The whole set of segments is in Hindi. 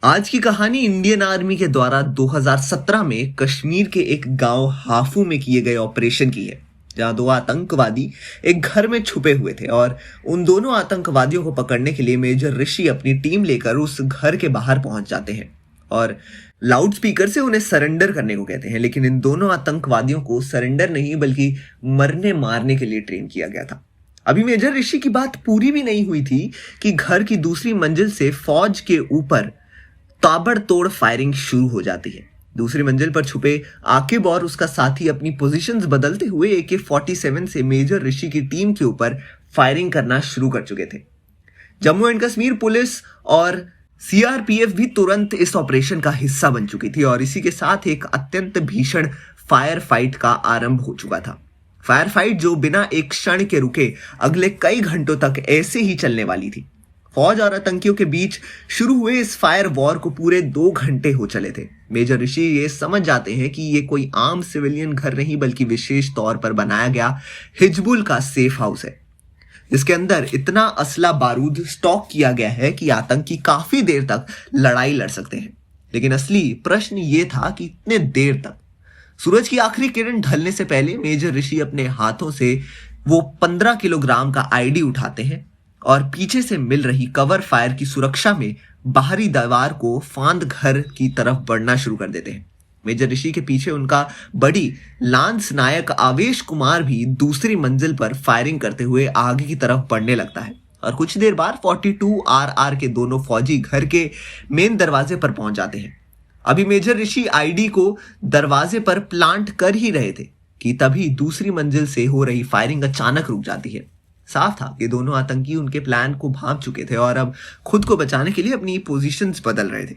आज की कहानी इंडियन आर्मी के द्वारा 2017 में कश्मीर के एक गांव हाफू में किए गए ऑपरेशन की है, जहां दो आतंकवादी एक घर में छुपे हुए थे और उन दोनों आतंकवादियों को पकड़ने के लिए मेजर ऋषि अपनी टीम लेकर उस घर के बाहर पहुंच जाते हैं और लाउड स्पीकर से उन्हें सरेंडर करने को कहते हैं। लेकिन इन दोनों आतंकवादियों को सरेंडर नहीं बल्कि मरने मारने के लिए ट्रेन किया गया था। अभी मेजर ऋषि की बात पूरी भी नहीं हुई थी कि घर की दूसरी मंजिल से फौज के ऊपर ताबड़तोड़ फायरिंग शुरू हो जाती है। दूसरी मंजिल पर छुपे आकिब और उसका साथी अपनी पोजीशंस बदलते हुए AK-47 से मेजर ऋषि की टीम के ऊपर फायरिंग करना शुरू कर चुके थे। जम्मू एंड कश्मीर पुलिस और CRPF भी तुरंत इस ऑपरेशन का हिस्सा बन चुकी थी और इसी के साथ एक अत्यंत भीषण फायर फाइट का आरंभ हो चुका था। फायर फाइट जो बिना एक क्षण के रुके अगले कई घंटों तक ऐसे ही चलने वाली थी। फौज और आतंकियों के बीच शुरू हुए इस फायर वॉर को पूरे 2 घंटे हो चले थे। मेजर ऋषि ये समझ जाते हैं कि ये कोई आम सिविलियन घर नहीं बल्कि विशेष तौर पर बनाया गया हिजबुल का सेफ हाउस है, जिसके अंदर इतना असला बारूद स्टॉक किया गया है कि आतंकी काफी देर तक लड़ाई लड़ सकते हैं। लेकिन असली प्रश्न ये था कि इतने देर तक। सूरज की आखिरी किरण ढलने से पहले मेजर ऋषि अपने हाथों से वो 15 किलोग्राम का ID उठाते हैं और पीछे से मिल रही कवर फायर की सुरक्षा में बाहरी दीवार को फांद घर की तरफ बढ़ना शुरू कर देते हैं। मेजर ऋषि के पीछे उनका बड़ी लांस नायक आवेश कुमार भी दूसरी मंजिल पर फायरिंग करते हुए आगे की तरफ बढ़ने लगता है और कुछ देर बाद 42RR के दोनों फौजी घर के मेन दरवाजे पर पहुंच जाते हैं। अभी मेजर ऋषि ID को दरवाजे पर प्लांट कर ही रहे थे कि तभी दूसरी मंजिल से हो रही फायरिंग अचानक रुक जाती है। साफ था कि दोनों आतंकी उनके प्लान को भांप चुके थे और अब खुद को बचाने के लिए अपनी पोजीशंस बदल रहे थे।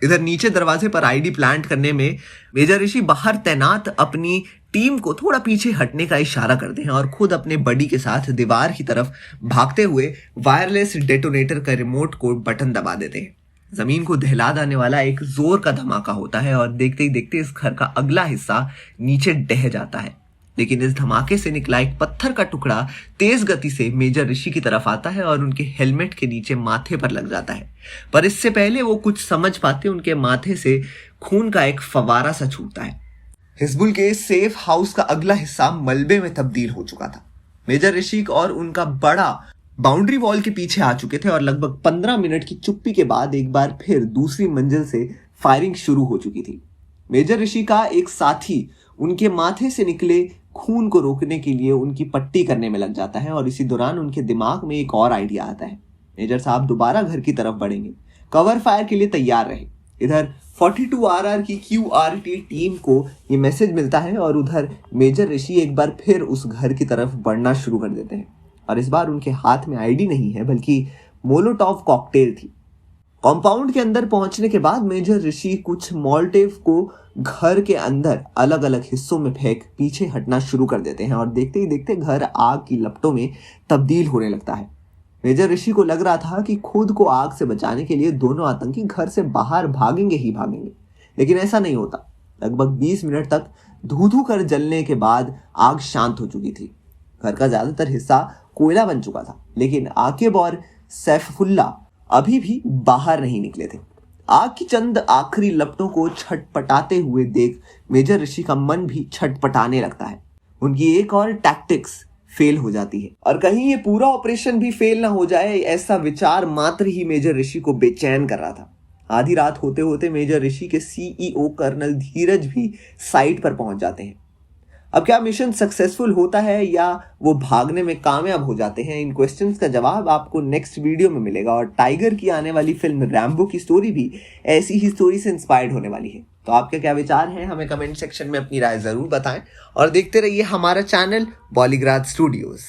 इधर नीचे दरवाजे पर ID प्लांट करने में मेजर ऋषि बाहर तैनात अपनी टीम को थोड़ा पीछे हटने का इशारा करते हैं और खुद अपने बडी के साथ दीवार की तरफ भागते हुए वायरलेस डेटोनेटर का रिमोट को बटन दबा देते हैं। जमीन को दहला देने वाला एक जोर का धमाका होता है और देखते ही देखते इस घर का अगला हिस्सा नीचे ढह जाता है। लेकिन इस धमाके से निकला एक पत्थर का टुकड़ा तेज गति से मेजर ऋषि की तरफ आता है और उनके हेलमेट के नीचे माथे पर लग जाता है। पर इससे पहले वो कुछ समझ पाते उनके माथे से खून का एक फवारा सा छूटता है। हिजबुल के सेफ हाउस का अगला हिस्सा मलबे में तब्दील हो चुका था। मेजर ऋषि और उनका बड़ा बाउंड्री वॉल के पीछे आ चुके थे और लगभग 15 मिनट की चुप्पी के बाद एक बार फिर दूसरी मंजिल से फायरिंग शुरू हो चुकी थी। मेजर ऋषि का एक साथी उनके माथे से निकले खून को रोकने के लिए उनकी पट्टी करने में लग जाता है और इसी दौरान उनके दिमाग में एक और आइडिया आता है। मेजर साहब दोबारा घर की तरफ बढ़ेंगे, कवर फायर के लिए तैयार रहे। इधर 42RR की QRT टीम को ये मैसेज मिलता है और उधर मेजर ऋषि एक बार फिर उस घर की तरफ बढ़ना शुरू कर देते हैं और इस बार उनके हाथ में ID नहीं है बल्कि मोलोटॉव कॉकटेल थी। कंपाउंड के अंदर पहुंचने के बाद मेजर ऋषि कुछ मोल्टेव को घर के अंदर अलग अलग हिस्सों में फेंक पीछे हटना शुरू कर देते हैं और देखते ही देखते घर आग की लपटों में तब्दील होने लगता है। मेजर ऋषि को लग रहा था कि खुद को आग से बचाने के लिए दोनों आतंकी घर से बाहर भागेंगे ही भागेंगे, लेकिन ऐसा नहीं होता। लगभग 20 मिनट तक धू-धू कर जलने के बाद आग शांत हो चुकी थी। घर का ज्यादातर हिस्सा कोयला बन चुका था, लेकिन आकिब और सैफुल्ला अभी भी बाहर नहीं निकले थे। आग की चंद आखिरी लपटों को छटपटाते हुए देख मेजर ऋषि का मन भी छटपटाने लगता है। उनकी एक और टैक्टिक्स फेल हो जाती है और कहीं ये पूरा ऑपरेशन भी फेल ना हो जाए, ऐसा विचार मात्र ही मेजर ऋषि को बेचैन कर रहा था। आधी रात होते होते मेजर ऋषि के CEO कर्नल धीरज भी साइट पर पहुंच जाते हैं। अब क्या मिशन सक्सेसफुल होता है या वो भागने में कामयाब हो जाते हैं, इन क्वेश्चंस का जवाब आपको नेक्स्ट वीडियो में मिलेगा। और टाइगर की आने वाली फिल्म रैम्बो की स्टोरी भी ऐसी ही स्टोरी से इंस्पायर्ड होने वाली है। तो आपके क्या विचार हैं, हमें कमेंट सेक्शन में अपनी राय जरूर बताएं और देखते रहिए हमारा चैनल बॉलीग्राज स्टूडियोज।